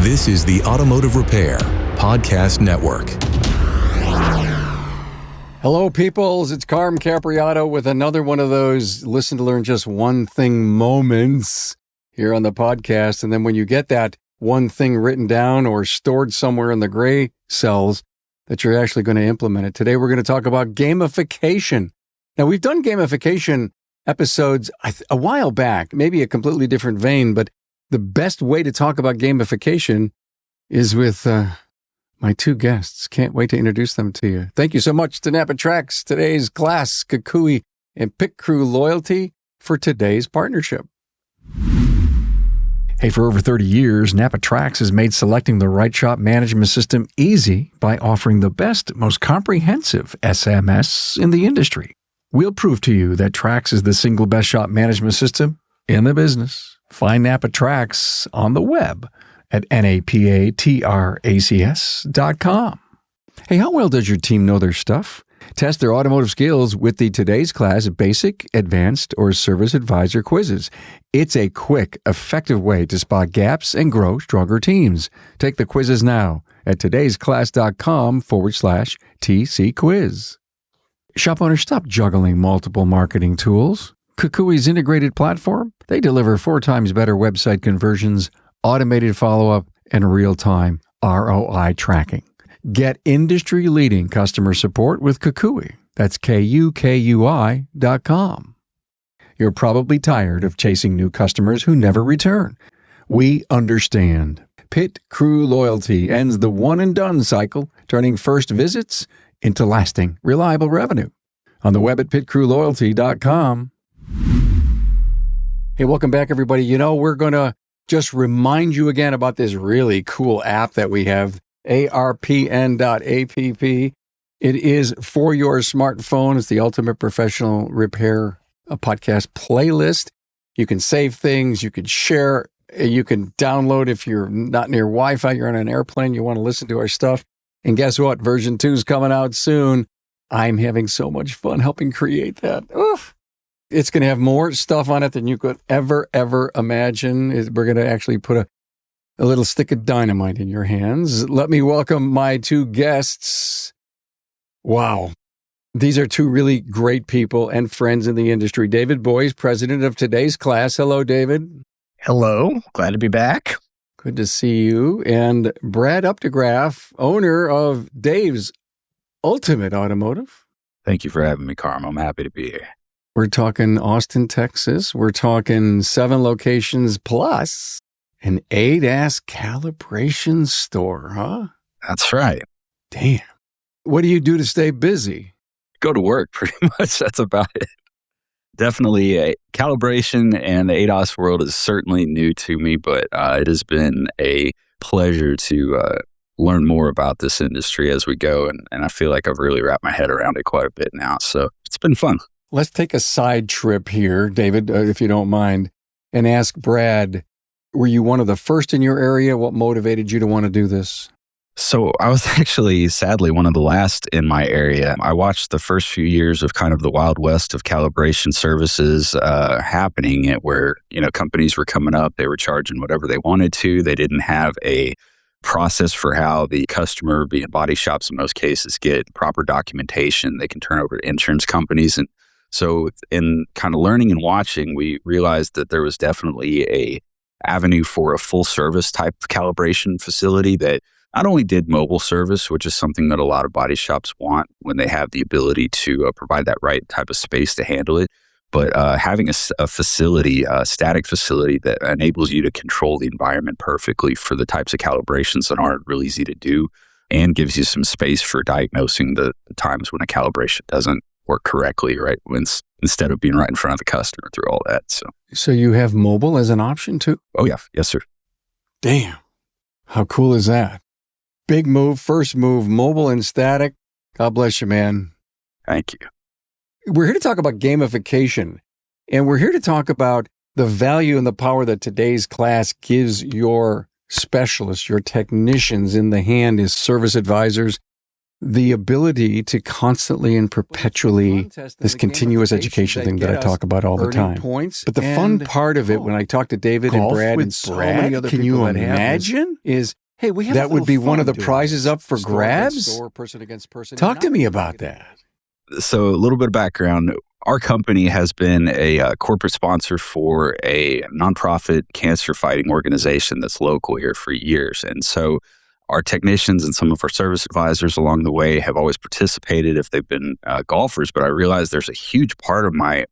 This is the Automotive Repair Podcast Network. Hello, peoples. It's Carm Capriotto with another one of those listen to learn just one thing moments here on the podcast. And then when you get that one thing written down or stored somewhere in the gray cells, that you're actually going to implement it. Today, we're going to talk about gamification. Now, we've done gamification episodes a while back, maybe a completely different vein, but the best way to talk about gamification is with my two guests. Can't wait to introduce them to you. Thank you so much to NAPA Tracks, today's class, KUKUI, and Pit Crew Loyalty for today's partnership. Hey, for over 30 years, NAPA Tracks has made selecting the right shop management system easy by offering the best, most comprehensive SMS in the industry. We'll prove to you that Tracks is the single best shop management system in the business. Find NAPA Tracks on the web at napatracs.com. Hey, how well does your team know their stuff? Test their automotive skills with the Today's Class Basic, Advanced, or Service Advisor quizzes. It's a quick, effective way to spot gaps and grow stronger teams. Take the quizzes now at todaysclass.com/TC quiz. Shop owners, stop juggling multiple marketing tools. KUKUI's integrated platform, they deliver 4 times better website conversions, automated follow-up, and real-time ROI tracking. Get industry-leading customer support with KUKUI. That's KUKUI.com. You're probably tired of chasing new customers who never return. We understand. Pit Crew Loyalty ends the one-and-done cycle, turning first visits into lasting, reliable revenue. On the web at pitcrewloyalty.com. Hey, welcome back, everybody. You know, we're going to just remind you again about this really cool app that we have, arpn.app. It is for your smartphone. It's the ultimate professional repair podcast playlist. You can save things. You can share. You can download if you're not near Wi-Fi. You're on an airplane. You want to listen to our stuff. And guess what? Version 2 is coming out soon. I'm having so much fun helping create that. Oof. It's going to have more stuff on it than you could ever imagine. We're going to actually put a little stick of dynamite in your hands. Let me welcome my two guests. Wow. These are two really great people and friends in the industry. David Boyes, president of Today's Class. Hello, David. Hello. Glad to be back. Good to see you. And Brad Updegraff, owner of Dave's Ultimate Automotive. Thank you for having me, Carm. I'm happy to be here. We're talking Austin, Texas. We're talking 7 locations plus an ADAS calibration store, huh? That's right. Damn. What do you do to stay busy? Go to work, pretty much. That's about it. Definitely calibration and the ADAS world is certainly new to me, but it has been a pleasure to learn more about this industry as we go. And I feel like I've really wrapped my head around it quite a bit now. So it's been fun. Let's take a side trip here, David, if you don't mind, and ask Brad, were you one of the first in your area? What motivated you to want to do this? So I was actually, sadly, one of the last in my area. I watched the first few years of kind of the Wild West of calibration services happening where, companies were coming up. They were charging whatever they wanted to. They didn't have a process for how the customer, being body shops in most cases, get proper documentation. They can turn over to insurance companies. And so in kind of learning and watching, we realized that there was definitely a avenue for a full service type of calibration facility that not only did mobile service, which is something that a lot of body shops want when they have the ability to provide that right type of space to handle it, but having a facility, a static facility that enables you to control the environment perfectly for the types of calibrations that aren't real easy to do and gives you some space for diagnosing the times when a calibration doesn't work correctly, right? Instead of being right in front of the customer through all that. So you have mobile as an option too? Oh, yeah. Yes, sir. Damn. How cool is that? Big move, first move, mobile and static. God bless you, man. Thank you. We're here to talk about gamification, and we're here to talk about the value and the power that Today's Class gives your specialists, your technicians in the hand as service advisors. the ability to constantly and perpetually this continuous education thing that I talk about all the time. But the fun part of it, when I talk to David and Brad and so many other people, can you imagine? Is hey, we have that would be one of the prizes up for grabs. Store, person against person. Talk to me about that. So a little bit of background. Our company has been a corporate sponsor for a nonprofit cancer fighting organization that's local here for years. And so our technicians and some of our service advisors along the way have always participated if they've been golfers. But I realized there's a huge part of my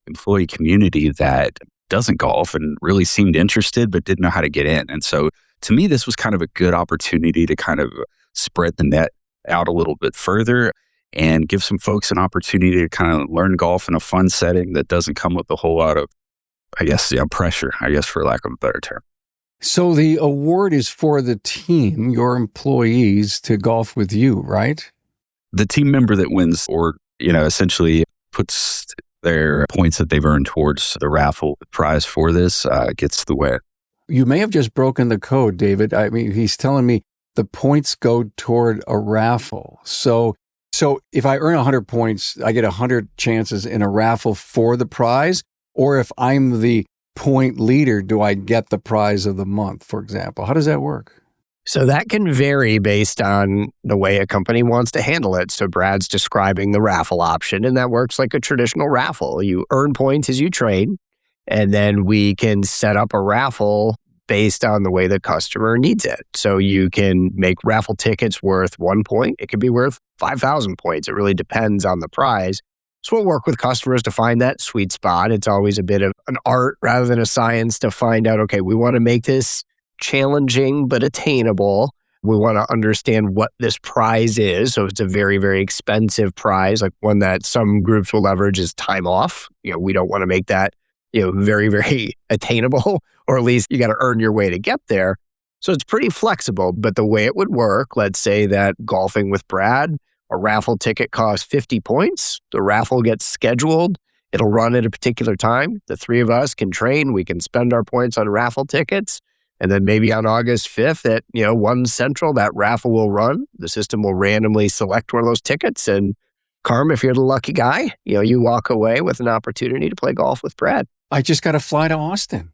employee community that doesn't golf and really seemed interested but didn't know how to get in. And so to me, this was kind of a good opportunity to kind of spread the net out a little bit further and give some folks an opportunity to kind of learn golf in a fun setting that doesn't come with a whole lot of, pressure, for lack of a better term. So the award is for the team, your employees, to golf with you, right? The team member that wins or, essentially puts their points that they've earned towards the raffle prize for this gets the win. You may have just broken the code, David. I mean, he's telling me the points go toward a raffle. So if I earn 100 points, I get 100 chances in a raffle for the prize. Or if I'm the point leader, do I get the prize of the month, for example? How does that work? So that can vary based on the way a company wants to handle it. So Brad's describing the raffle option, and that works like a traditional raffle. You earn points as you trade, and then we can set up a raffle based on the way the customer needs it. So you can make raffle tickets worth 1 point. It could be worth 5,000 points. It really depends on the prize. So we'll work with customers to find that sweet spot. It's always a bit of an art rather than a science to find out, okay, we want to make this challenging but attainable. We want to understand what this prize is. So if it's a very, very expensive prize, like one that some groups will leverage is time off. We don't want to make that very, very attainable, or at least you got to earn your way to get there. So it's pretty flexible, but the way it would work, let's say that golfing with Brad, a raffle ticket costs 50 points. The raffle gets scheduled. It'll run at a particular time. The three of us can train. We can spend our points on raffle tickets. And then maybe on August 5th at 1 Central, that raffle will run. The system will randomly select one of those tickets. And Carm, if you're the lucky guy, you walk away with an opportunity to play golf with Brad. I just got to fly to Austin.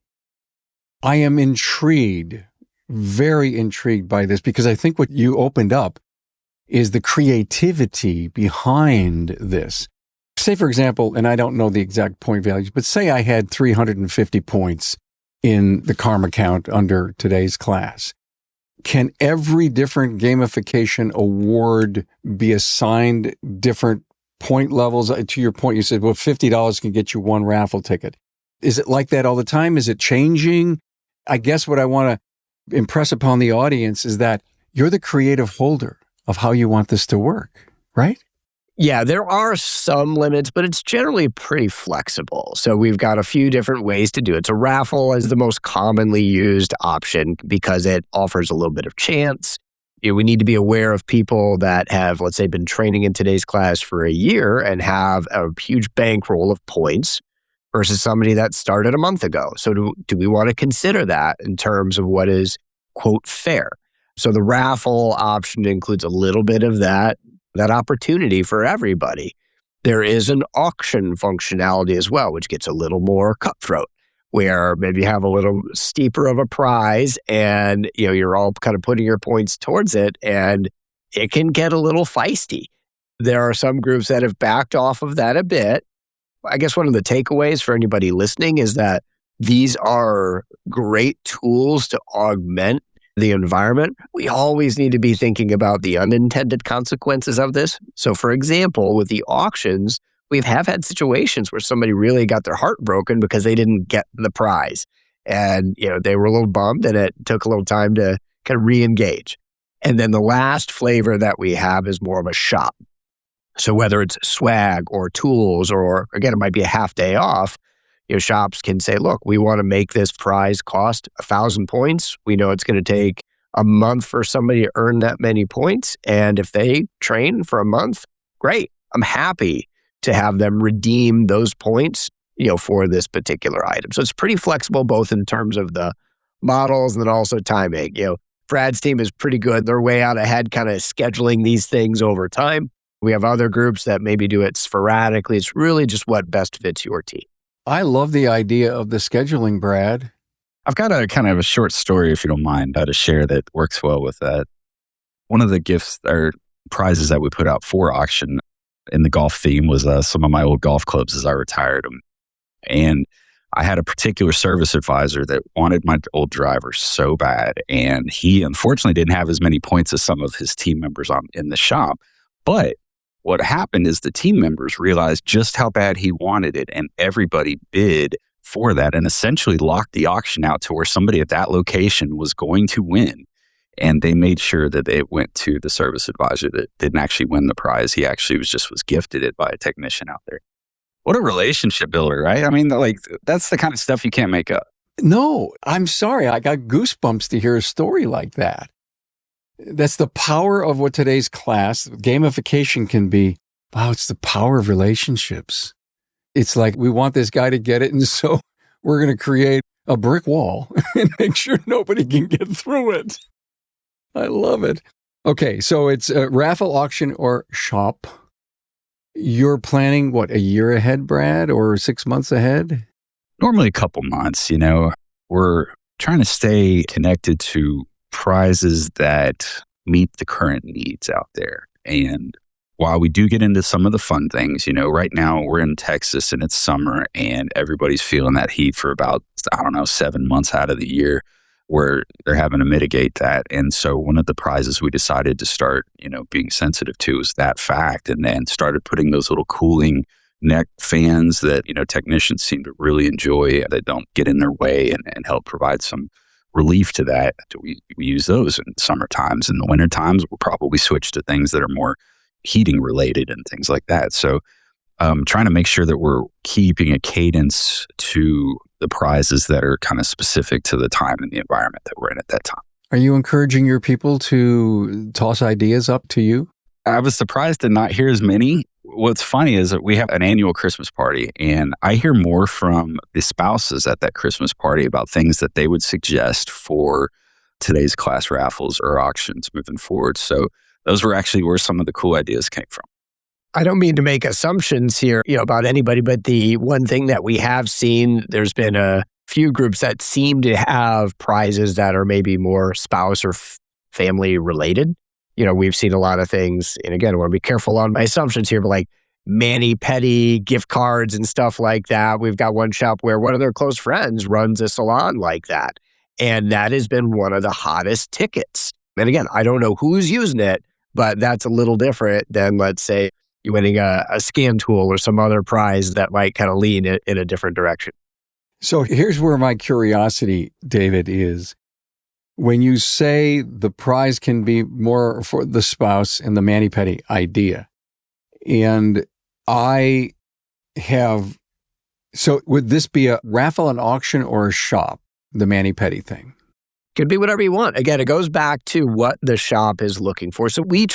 I am intrigued, very intrigued by this, because I think what you opened up is the creativity behind this. Say, for example, and I don't know the exact point values, but say I had 350 points in the Carm account under today's class. Can every different gamification award be assigned different point levels? To your point, you said, well, $50 can get you one raffle ticket. Is it like that all the time? Is it changing? I guess what I want to impress upon the audience is that you're the creative holder of how you want this to work, right? Yeah, there are some limits, but it's generally pretty flexible. So we've got a few different ways to do it. So raffle is the most commonly used option because it offers a little bit of chance. We need to be aware of people that have, let's say, been training in today's class for a year and have a huge bankroll of points versus somebody that started a month ago. So do we want to consider that in terms of what is, quote, fair? So the raffle option includes a little bit of that opportunity for everybody. There is an auction functionality as well, which gets a little more cutthroat, where maybe you have a little steeper of a prize and you're all kind of putting your points towards it, and it can get a little feisty. There are some groups that have backed off of that a bit. I guess one of the takeaways for anybody listening is that these are great tools to augment the environment. We always need to be thinking about the unintended consequences of this. So for example, with the auctions, we have had situations where somebody really got their heart broken because they didn't get the prize. And, they were a little bummed, and it took a little time to kind of re-engage. And then the last flavor that we have is more of a shop. So whether it's swag or tools, or again, it might be a half day off, shops can say, look, we want to make this prize cost 1,000 points. We know it's going to take a month for somebody to earn that many points. And if they train for a month, great. I'm happy to have them redeem those points, for this particular item. So it's pretty flexible, both in terms of the models and then also timing. Brad's team is pretty good. They're way out ahead, kind of scheduling these things over time. We have other groups that maybe do it sporadically. It's really just what best fits your team. I love the idea of the scheduling, Brad. I've got a kind of a short story, if you don't mind, to share that works well with that. One of the gifts or prizes that we put out for auction in the golf theme was some of my old golf clubs as I retired them. And I had a particular service advisor that wanted my old driver so bad. And he unfortunately didn't have as many points as some of his team members in the shop. But what happened is the team members realized just how bad he wanted it, and everybody bid for that and essentially locked the auction out to where somebody at that location was going to win. And they made sure that it went to the service advisor that didn't actually win the prize. He actually was gifted it by a technician out there. What a relationship builder, right? I mean, that's the kind of stuff you can't make up. No, I'm sorry. I got goosebumps to hear a story like that. That's the power of what today's class, gamification, can be. Wow, it's the power of relationships. It's like we want this guy to get it, and so we're going to create a brick wall and make sure nobody can get through it. I love it. Okay, so it's a raffle, auction, or shop. You're planning, what, a year ahead, Brad, or 6 months ahead? Normally a couple months, We're trying to stay connected to prizes that meet the current needs out there. And while we do get into some of the fun things, right now we're in Texas and it's summer and everybody's feeling that heat for about, 7 months out of the year where they're having to mitigate that. And so one of the prizes we decided to start, being sensitive to is that fact, and then started putting those little cooling neck fans that, technicians seem to really enjoy that don't get in their way and help provide some relief to that. We use those in summer times. In the winter times, we'll probably switch to things that are more heating related and things like that. So trying to make sure that we're keeping a cadence to the prizes that are kind of specific to the time and the environment that we're in at that time. Are you encouraging your people to toss ideas up to you? I was surprised to not hear as many. What's funny is that we have an annual Christmas party, and I hear more from the spouses at that Christmas party about things that they would suggest for today's class raffles or auctions moving forward. So those were actually where some of the cool ideas came from. I don't mean to make assumptions here, about anybody, but the one thing that we have seen, there's been a few groups that seem to have prizes that are maybe more spouse or family related. We've seen a lot of things, and again, I want to be careful on my assumptions here, but like mani-pedi gift cards and stuff like that. We've got one shop where one of their close friends runs a salon like that, and that has been one of the hottest tickets. And again, I don't know who's using it, but that's a little different than, let's say, you winning a scan tool or some other prize that might kind of lean in a different direction. So here's where my curiosity, David, is. When you say the prize can be more for the spouse and the mani-pedi idea, and I have, so would this be a raffle, an auction, or a shop, the mani-pedi thing? Could be whatever you want. Again, it goes back to what the shop is looking for. So we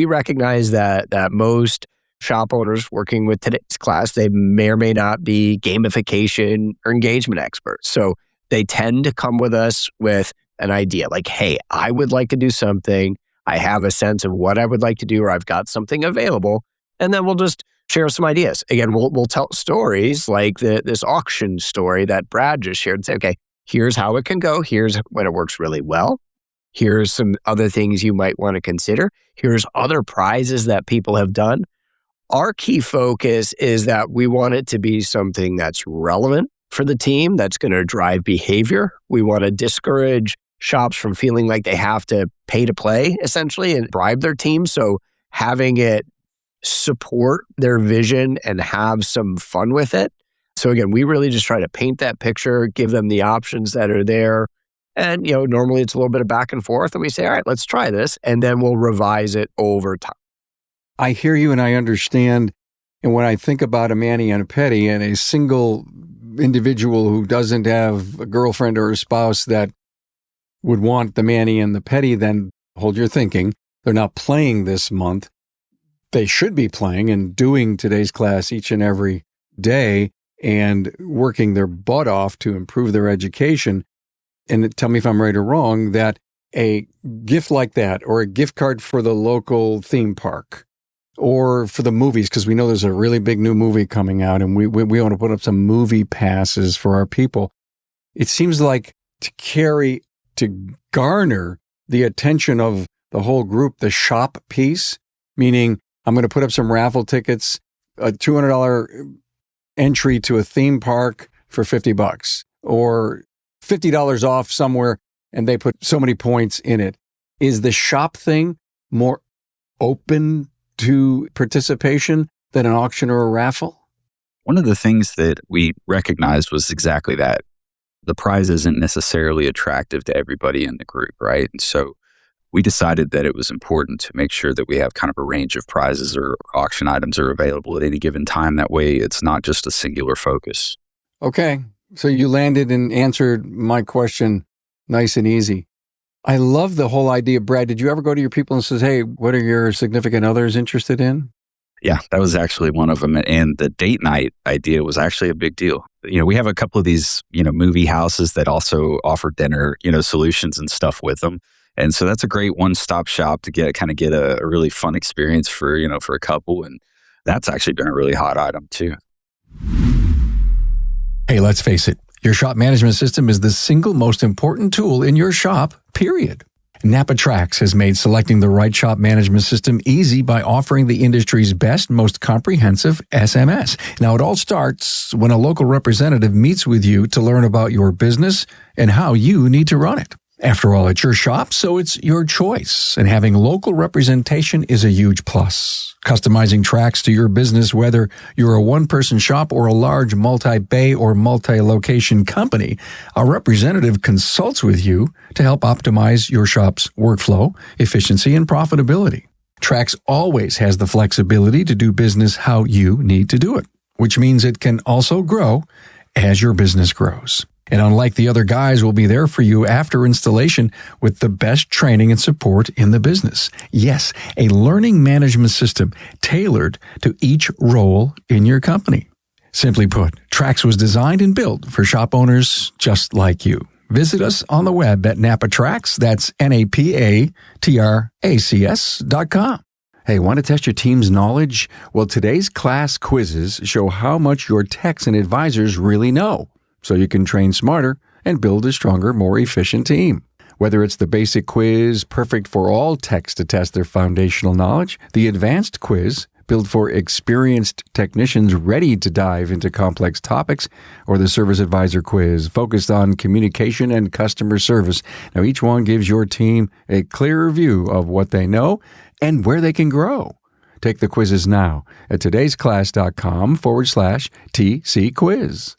recognize that most shop owners working with today's class, they may or may not be gamification or engagement experts. So they tend to come with us with an idea like, hey, I would like to do something. I have a sense of what I would like to do, or I've got something available. And then we'll just share some ideas. Again, we'll tell stories like this auction story that Brad just shared and say, okay, here's how it can go. Here's when it works really well. Here's some other things you might want to consider. Here's other prizes that people have done. Our key focus is that we want it to be something that's relevant for the team, that's going to drive behavior. We want to discourage shops from feeling like they have to pay to play, essentially, and bribe their team. So having it support their vision and have some fun with it. So again, we really just try to paint that picture, give them the options that are there. And, normally it's a little bit of back and forth, and we say, all right, let's try this, and then we'll revise it over time. I hear you and I understand. And when I think about a mani and a pedi and a single individual who doesn't have a girlfriend or a spouse that would want the mani and the pedi, then hold your thinking. They're not playing this month. They should be playing and doing today's class each and every day and working their butt off to improve their education. And tell me if I'm right or wrong, that a gift like that, or a gift card for the local theme park, or for the movies, because we know there's a really big new movie coming out, and we want to put up some movie passes for our people. It seems like to garner the attention of the whole group, the shop piece, meaning I'm going to put up some raffle tickets, a $200 entry to a theme park for $50, or $50 off somewhere, and they put so many points in it. Is the shop thing more open to participation than an auction or a raffle? One of the things that we recognized was exactly that. The prize isn't necessarily attractive to everybody in the group, right? And so we decided that it was important to make sure that we have kind of a range of prizes or auction items are available at any given time. That way, it's not just a singular focus. Okay. So you landed and answered my question nice and easy. I love the whole idea. Brad, did you ever go to your people and says, hey, what are your significant others interested in? Yeah, that was actually one of them. And the date night idea was actually a big deal. We have a couple of these, movie houses that also offer dinner, solutions and stuff with them. And so that's a great one-stop shop to get a really fun experience for a couple. And that's actually been a really hot item too. Hey, let's face it. Your shop management system is the single most important tool in your shop, period. NAPA Trax has made selecting the right shop management system easy by offering the industry's best, most comprehensive SMS. Now, it all starts when a local representative meets with you to learn about your business and how you need to run it. After all, it's your shop, so it's your choice, and having local representation is a huge plus. Customizing Trax to your business, whether you're a one-person shop or a large multi-bay or multi-location company, a representative consults with you to help optimize your shop's workflow, efficiency, and profitability. Trax always has the flexibility to do business how you need to do it, which means it can also grow as your business grows. And unlike the other guys, will be there for you after installation with the best training and support in the business. Yes, a learning management system tailored to each role in your company. Simply put, Trax was designed and built for shop owners just like you. Visit us on the web at NAPA Trax, that's NAPATRACS.com. Hey, want to test your team's knowledge? Well, today's class quizzes show how much your techs and advisors really know, so you can train smarter and build a stronger, more efficient team. Whether it's the basic quiz, perfect for all techs to test their foundational knowledge, the advanced quiz, built for experienced technicians ready to dive into complex topics, or the service advisor quiz, focused on communication and customer service. Now, each one gives your team a clearer view of what they know and where they can grow. Take the quizzes now at todaysclass.com/TC quiz.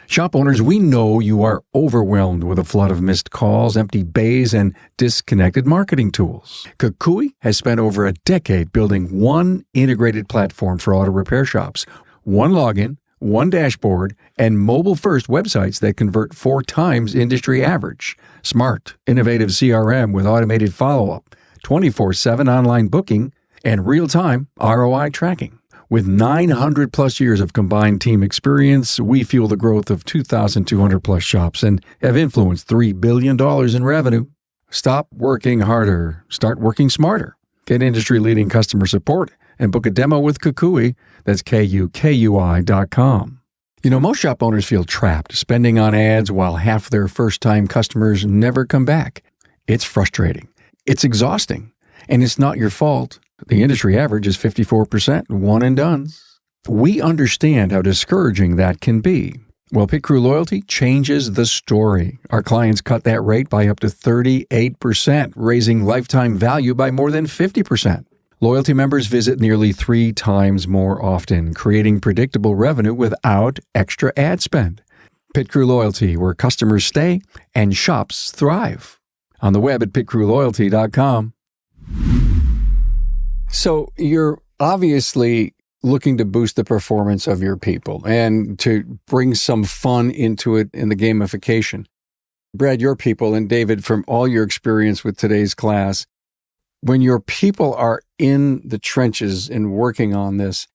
Shop owners, we know you are overwhelmed with a flood of missed calls, empty bays, and disconnected marketing tools. KUKUI has spent over a decade building one integrated platform for auto repair shops, one login, one dashboard, and mobile-first websites that convert 4 times industry average. Smart, innovative CRM with automated follow-up, 24/7 online booking, and real-time ROI tracking. With 900 plus years of combined team experience, we fuel the growth of 2,200 plus shops and have influenced $3 billion in revenue. Stop working harder. Start working smarter. Get industry-leading customer support and book a demo with KUKUI. That's KUKUI.com. Most shop owners feel trapped spending on ads while half their first-time customers never come back. It's frustrating. It's exhausting. And it's not your fault. The industry average is 54% one and dones. We understand how discouraging that can be. Well, Pit Crew Loyalty changes the story. Our clients cut that rate by up to 38%, raising lifetime value by more than 50%. Loyalty members visit nearly 3 times more often, creating predictable revenue without extra ad spend. Pit Crew Loyalty, where customers stay and shops thrive. On the web at pitcrewloyalty.com. So you're obviously looking to boost the performance of your people and to bring some fun into it in the gamification. Brad, your people, and David, from all your experience with today's class, when your people are in the trenches and working on this,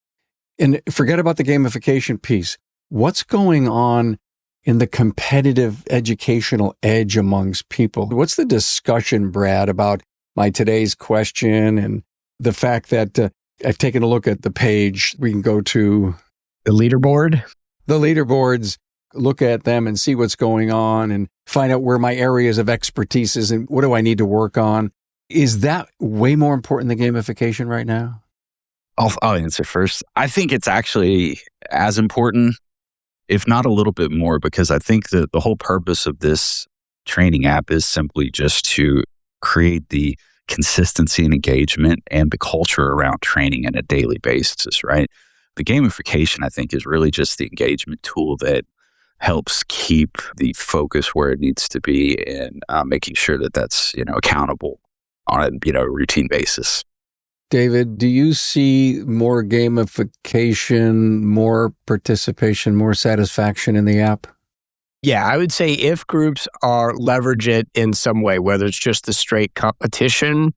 and forget about the gamification piece, what's going on in the competitive educational edge amongst people. What's the discussion, Brad, about my today's question and the fact that I've taken a look at the page? We can go to The leaderboard? the leaderboards, look at them and see what's going on and find out where my areas of expertise is and what do I need to work on. Is that way more important than gamification right now? I'll answer first. I think it's actually as important, if not a little bit more, because I think that the whole purpose of this training app is simply just to create the consistency and engagement and the culture around training on a daily basis, right? The gamification, I think, is really just the engagement tool that helps keep the focus where it needs to be and making sure that that's, accountable on a routine basis. David, do you see more gamification, more participation, more satisfaction in the app? Yeah, I would say if groups leverage it in some way, whether it's just the straight competition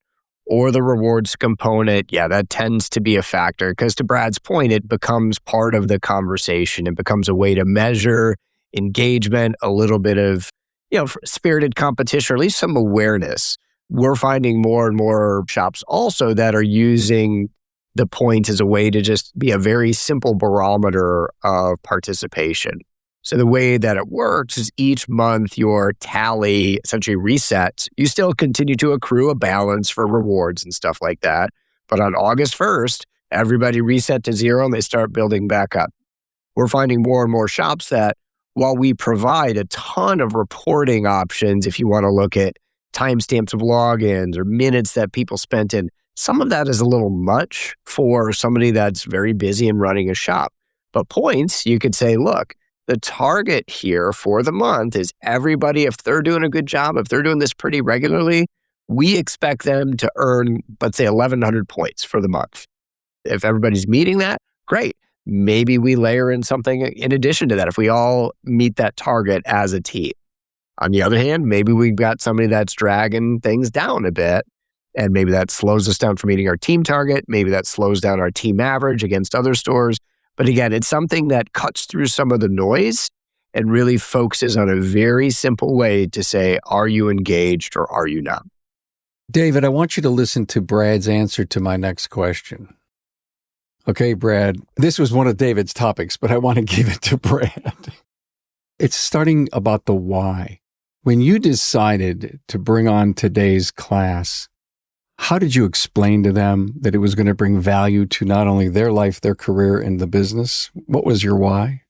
or the rewards component, yeah, that tends to be a factor. Because to Brad's point, it becomes part of the conversation. It becomes a way to measure engagement, a little bit of, spirited competition, or at least some awareness. We're finding more and more shops also that are using the points as a way to just be a very simple barometer of participation. So the way that it works is each month your tally essentially resets. You still continue to accrue a balance for rewards and stuff like that. But on August 1st, everybody reset to zero and they start building back up. We're finding more and more shops that while we provide a ton of reporting options, if you want to look at timestamps of logins or minutes that people spent in, some of that is a little much for somebody that's very busy and running a shop. But points, you could say, look, the target here for the month is everybody, if they're doing a good job, if they're doing this pretty regularly, we expect them to earn, let's say, 1,100 points for the month. If everybody's meeting that, great. Maybe we layer in something in addition to that if we all meet that target as a team. On the other hand, maybe we've got somebody that's dragging things down a bit, and maybe that slows us down from meeting our team target. Maybe that slows down our team average against other stores. But again, it's something that cuts through some of the noise and really focuses on a very simple way to say, are you engaged or are you not? David, I want you to listen to Brad's answer to my next question. Okay, Brad, this was one of David's topics, but I want to give it to Brad. It's starting about the why. When you decided to bring on today's class, how did you explain to them that it was going to bring value to not only their life, their career, and the business? What was your why?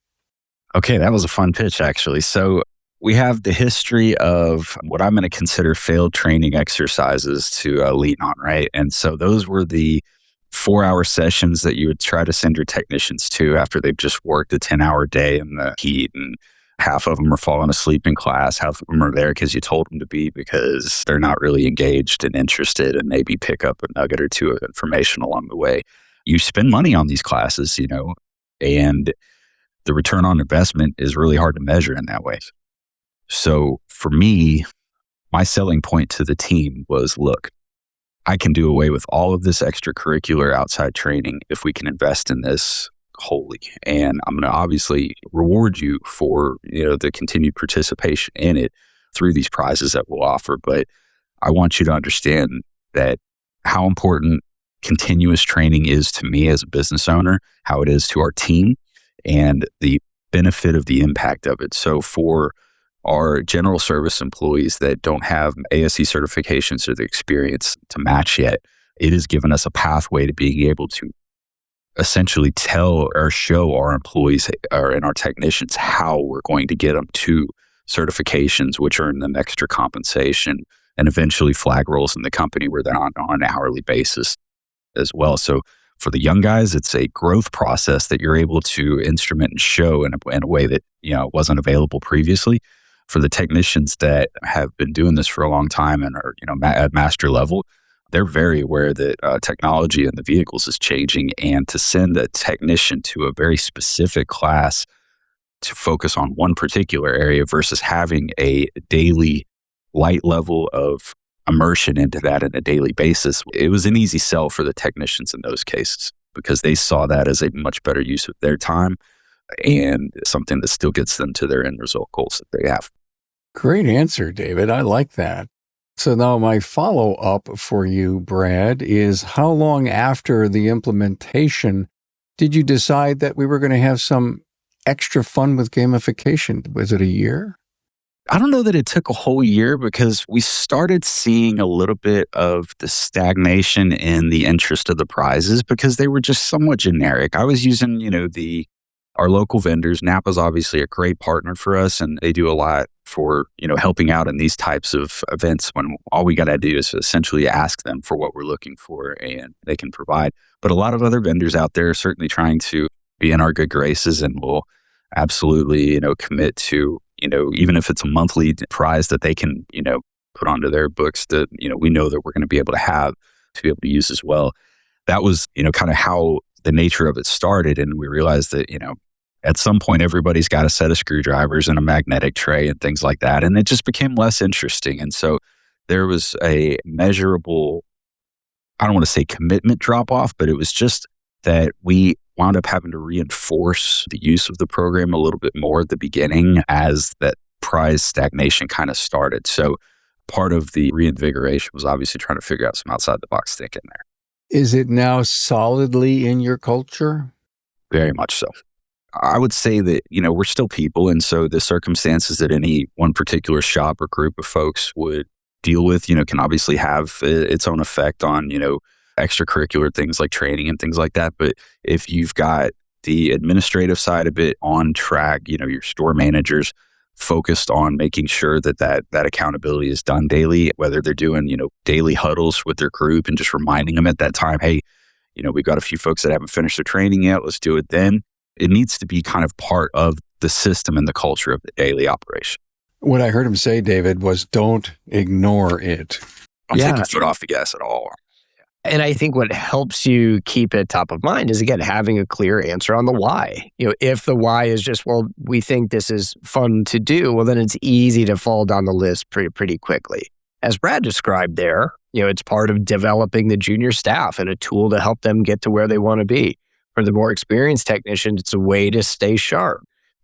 Okay, that was a fun pitch, actually. So we have the history of what I'm going to consider failed training exercises to lean on, right? And so those were the 4-hour sessions that you would try to send your technicians to after they've just worked a 10-hour day in the heat, and half of them are falling asleep in class. Half of them are there because you told them to be, because they're not really engaged and interested, and maybe pick up a nugget or two of information along the way. You spend money on these classes, and the return on investment is really hard to measure in that way. So for me, my selling point to the team was, look, I can do away with all of this extracurricular outside training if we can invest in this wholly. And I'm going to obviously reward you for, the continued participation in it through these prizes that we'll offer. But I want you to understand that how important continuous training is to me as a business owner, how it is to our team, and the benefit of the impact of it. So for our general service employees that don't have ASE certifications or the experience to match yet, it has given us a pathway to being able to essentially tell or show our employees and our technicians how we're going to get them to certifications, which earn them extra compensation and eventually flag roles in the company where they're on an hourly basis as well. So for the young guys, it's a growth process that you're able to instrument and show in a way that wasn't available previously. For the technicians that have been doing this for a long time and are at master level, they're very aware that technology in the vehicles is changing, and to send a technician to a very specific class to focus on one particular area versus having a daily light level of immersion into that on a daily basis, it was an easy sell for the technicians in those cases because they saw that as a much better use of their time and something that still gets them to their end result goals that they have. Great answer, David. I like that. So now my follow-up for you, Brad, is how long after the implementation did you decide that we were going to have some extra fun with gamification? Was it a year? I don't know that it took a whole year because we started seeing a little bit of the stagnation in the interest of the prizes because they were just somewhat generic. I was using, our local vendors. NAPA is obviously a great partner for us, and they do a lot for, helping out in these types of events when all we got to do is essentially ask them for what we're looking for and they can provide. But a lot of other vendors out there are certainly trying to be in our good graces and will absolutely, commit to, even if it's a monthly prize that they can, put onto their books that, we know that we're going to be able to be able to use as well. That was, kind of how the nature of it started. And we realized that, at some point, everybody's got a set of screwdrivers and a magnetic tray and things like that. And it just became less interesting. And so there was a measurable, I don't want to say commitment drop off, but it was just that we wound up having to reinforce the use of the program a little bit more at the beginning as that prize stagnation kind of started. So part of the reinvigoration was obviously trying to figure out some outside the box thinking there. Is it now solidly in your culture? Very much so. I would say that, we're still people. And so the circumstances that any one particular shop or group of folks would deal with, can obviously have its own effect on, extracurricular things like training and things like that. But if you've got the administrative side of it on track, your store managers focused on making sure that accountability is done daily, whether they're doing, daily huddles with their group and just reminding them at that time, hey, we've got a few folks that haven't finished their training yet. Let's do it then. It needs to be kind of part of the system and the culture of the daily operation. What I heard him say, David, was don't ignore it. Don't take your foot off the gas at all. And I think what helps you keep it top of mind is, again, having a clear answer on the why. If the why is just, well, we think this is fun to do, well, then it's easy to fall down the list pretty quickly. As Brad described there, it's part of developing the junior staff and a tool to help them get to where they want to be. For the more experienced technicians, it's a way to stay sharp.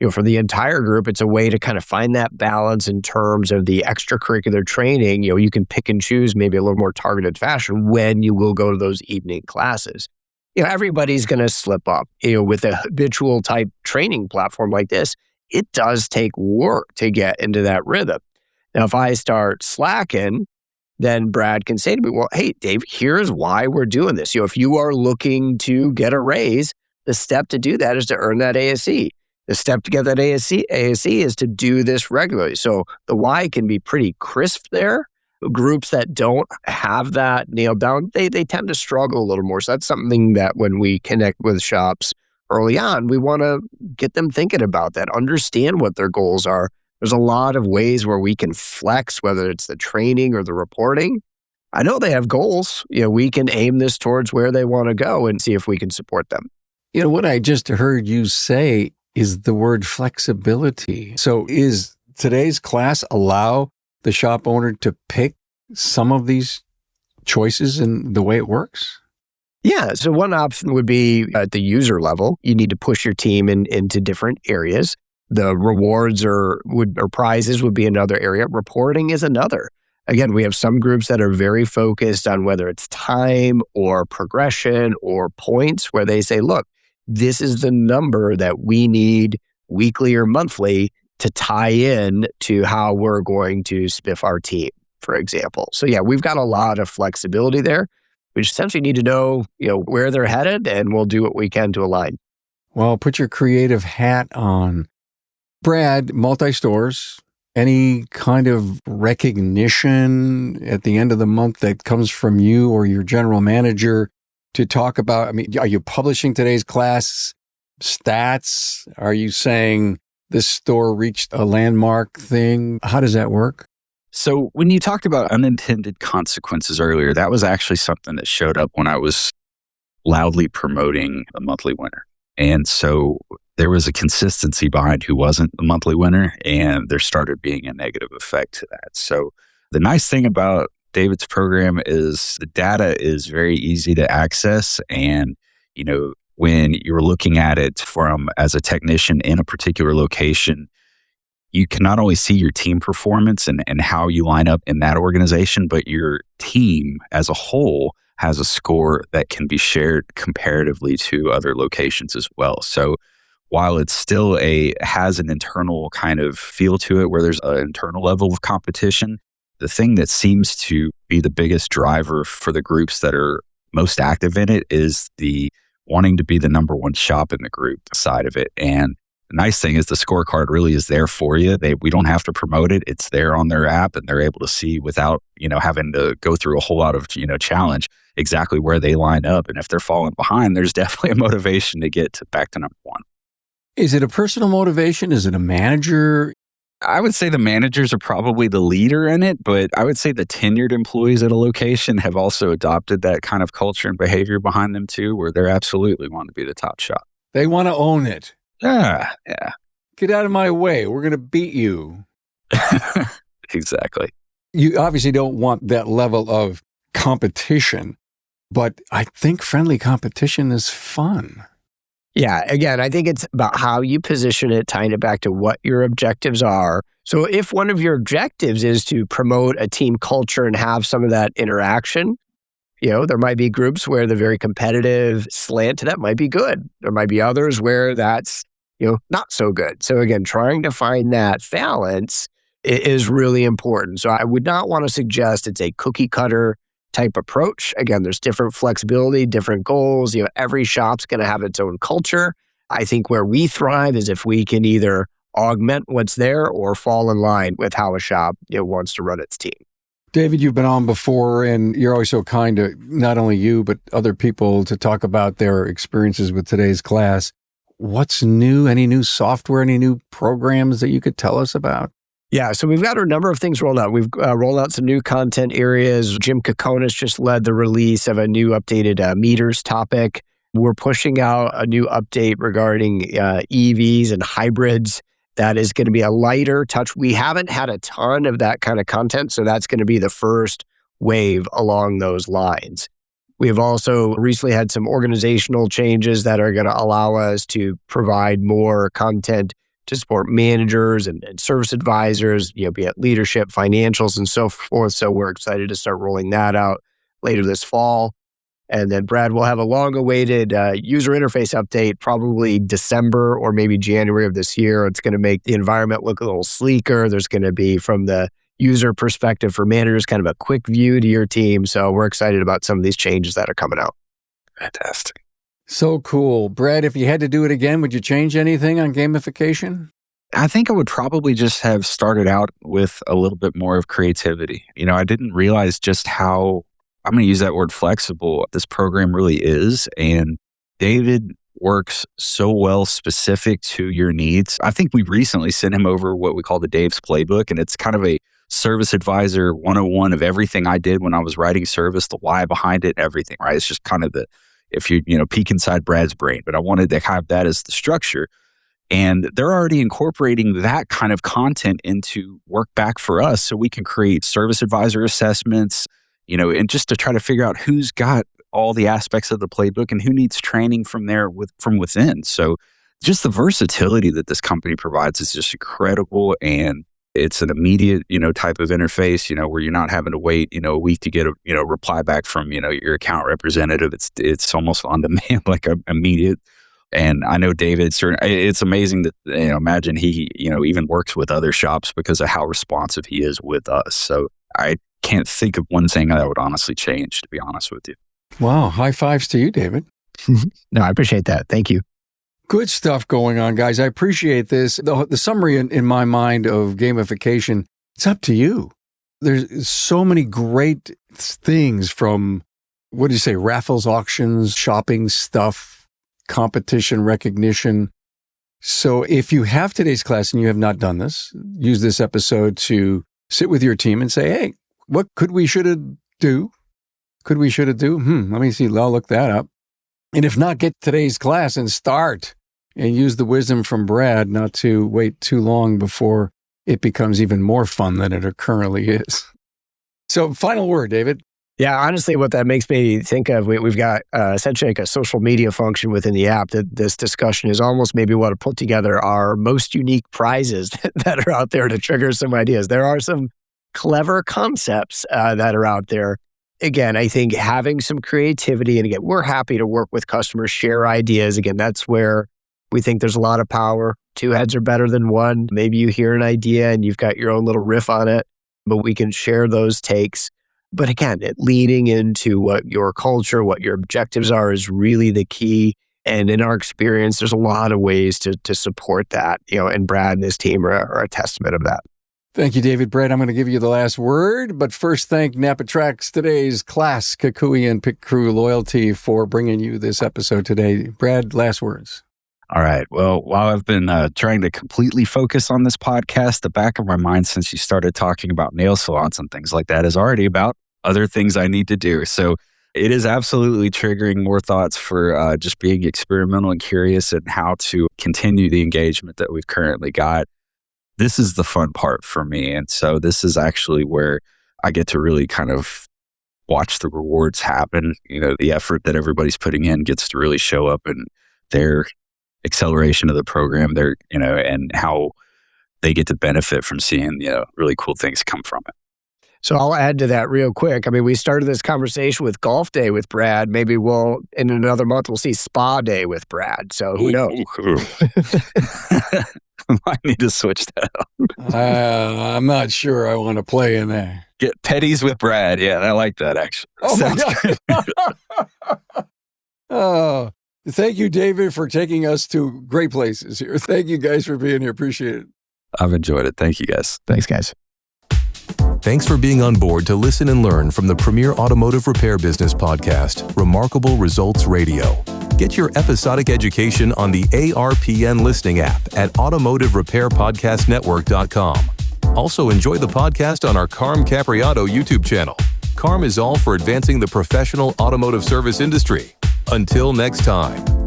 For the entire group, it's a way to kind of find that balance in terms of the extracurricular training. You can pick and choose maybe a little more targeted fashion when you will go to those evening classes. Everybody's going to slip up. With a habitual type training platform like this, it does take work to get into that rhythm. Now, if I start slacking, then Brad can say to me, well, hey, Dave, here's why we're doing this. If you are looking to get a raise, the step to do that is to earn that ASE. The step to get that ASE is to do this regularly. So the why can be pretty crisp there. Groups that don't have that nailed down, they tend to struggle a little more. So that's something that when we connect with shops early on, we want to get them thinking about that, understand what their goals are. There's a lot of ways where we can flex, whether it's the training or the reporting. I know they have goals. We can aim this towards where they want to go and see if we can support them. What I just heard you say is the word flexibility. So is today's class allow the shop owner to pick some of these choices in the way it works? Yeah. So one option would be at the user level. You need to push your team into different areas. The rewards or prizes would be another area. Reporting is another. Again, we have some groups that are very focused on whether it's time or progression or points where they say, look, this is the number that we need weekly or monthly to tie in to how we're going to spiff our team, for example. So yeah, we've got a lot of flexibility there. We just essentially need to know, where they're headed, and we'll do what we can to align. Well, put your creative hat on. Brad, multi-stores, any kind of recognition at the end of the month that comes from you or your general manager to talk about? Are you publishing today's class stats? Are you saying this store reached a landmark thing? How does that work? So when you talked about unintended consequences earlier, that was actually something that showed up when I was loudly promoting the monthly winner. And so there was a consistency behind who wasn't the monthly winner, and there started being a negative effect to that. So the nice thing about David's program is the data is very easy to access, and when you're looking at it from as a technician in a particular location, you can not only see your team performance and how you line up in that organization, but your team as a whole has a score that can be shared comparatively to other locations as well. So while it's still has an internal kind of feel to it where there's an internal level of competition, the thing that seems to be the biggest driver for the groups that are most active in it is the wanting to be the number one shop in the group side of it. And the nice thing is the scorecard really is there for you. We don't have to promote it. It's there on their app and they're able to see without, having to go through a whole lot of, challenge exactly where they line up. And if they're falling behind, there's definitely a motivation to get back to number one. Is it a personal motivation? Is it a manager? I would say the managers are probably the leader in it, but I would say the tenured employees at a location have also adopted that kind of culture and behavior behind them too, where they're absolutely want to be the top shop. They want to own it. Yeah. Get out of my way. We're going to beat you. Exactly. You obviously don't want that level of competition, but I think friendly competition is fun. Yeah, again, I think it's about how you position it, tying it back to what your objectives are. So if one of your objectives is to promote a team culture and have some of that interaction, there might be groups where the very competitive slant to that might be good. There might be others where that's, not so good. So again, trying to find that balance is really important. So I would not want to suggest it's a cookie cutter type approach. Again, there's different flexibility, different goals. Every shop's going to have its own culture. I think where we thrive is if we can either augment what's there or fall in line with how a shop wants to run its team. David, you've been on before, and you're always so kind to not only you, but other people to talk about their experiences with today's class. What's new? Any new software, any new programs that you could tell us about? Yeah, so we've got a number of things rolled out. We've rolled out some new content areas. Jim Kokonis just led the release of a new updated meters topic. We're pushing out a new update regarding EVs and hybrids. That is going to be a lighter touch. We haven't had a ton of that kind of content, so that's going to be the first wave along those lines. We have also recently had some organizational changes that are going to allow us to provide more content to support managers and service advisors, be it leadership, financials, and so forth. So we're excited to start rolling that out later this fall. And then Brad will have a long-awaited user interface update, probably December or maybe January of this year. It's going to make the environment look a little sleeker. There's going to be, from the user perspective for managers, kind of a quick view to your team. So we're excited about some of these changes that are coming out. Fantastic. So cool. Brad, if you had to do it again, would you change anything on gamification? I think I would probably just have started out with a little bit more of creativity. I didn't realize just how, I'm going to use that word, flexible this program really is. And David works so well specific to your needs. I think we recently sent him over what we call the Dave's Playbook, and it's kind of a service advisor 101 of everything I did when I was writing service, the why behind it, everything, right? It's just kind of if you peek inside Brad's brain, but I wanted to have that as the structure. And they're already incorporating that kind of content into work back for us so we can create service advisor assessments, and just to try to figure out who's got all the aspects of the playbook and who needs training from within. So just the versatility that this company provides is just incredible. And it's an immediate, type of interface, where you're not having to wait, a week to get a, reply back from, your account representative. It's almost on demand, like immediate. And I know David, it's amazing that, imagine he, even works with other shops because of how responsive he is with us. So I can't think of one thing that would honestly change, to be honest with you. Wow. High fives to you, David. No, I appreciate that. Thank you. Good stuff going on, guys. I appreciate this. The summary in my mind of gamification, it's up to you. There's so many great things from, what do you say, raffles, auctions, shopping stuff, competition recognition. So if you have today's class and you have not done this, use this episode to sit with your team and say, hey, what could we, should do? Let me see. I'll look that up. And if not, get today's class and start and use the wisdom from Brad not to wait too long before it becomes even more fun than it currently is. So final word, David. Yeah, honestly, what that makes me think of, we've got essentially like a social media function within the app. That this discussion is almost maybe what to put together our most unique prizes that are out there to trigger some ideas. There are some clever concepts that are out there. Again, I think having some creativity, and again, we're happy to work with customers, share ideas. Again, that's where we think there's a lot of power. Two heads are better than one. Maybe you hear an idea and you've got your own little riff on it, but we can share those takes. But again, leading into what your culture, what your objectives are is really the key. And in our experience, there's a lot of ways to support that, and Brad and his team are a testament of that. Thank you, David. Brad, I'm going to give you the last word, but first thank NAPA Tracks today's class, KUKUI and Pit Crew Loyalty for bringing you this episode today. Brad, last words. All right. Well, while I've been trying to completely focus on this podcast, the back of my mind since you started talking about nail salons and things like that is already about other things I need to do. So it is absolutely triggering more thoughts for just being experimental and curious and how to continue the engagement that we've currently got. This is the fun part for me. And so this is actually where I get to really kind of watch the rewards happen. The effort that everybody's putting in gets to really show up in their acceleration of the program, and how they get to benefit from seeing, really cool things come from it. So I'll add to that real quick. I mean, we started this conversation with Golf Day with Brad. Maybe in another month, we'll see Spa Day with Brad. So who knows? I need to switch that up. I'm not sure I want to play in there. Get petties with Brad. Yeah, I like that, actually. Oh, my God. Oh, thank you, David, for taking us to great places here. Thank you guys for being here. Appreciate it. I've enjoyed it. Thank you, guys. Thanks, guys. Thanks for being on board to listen and learn from the premier automotive repair business podcast, Remarkable Results Radio. Get your episodic education on the ARPN listening app at automotiverepairpodcastnetwork.com. Also enjoy the podcast on our Carm Capriotto YouTube channel. Carm is all for advancing the professional automotive service industry. Until next time.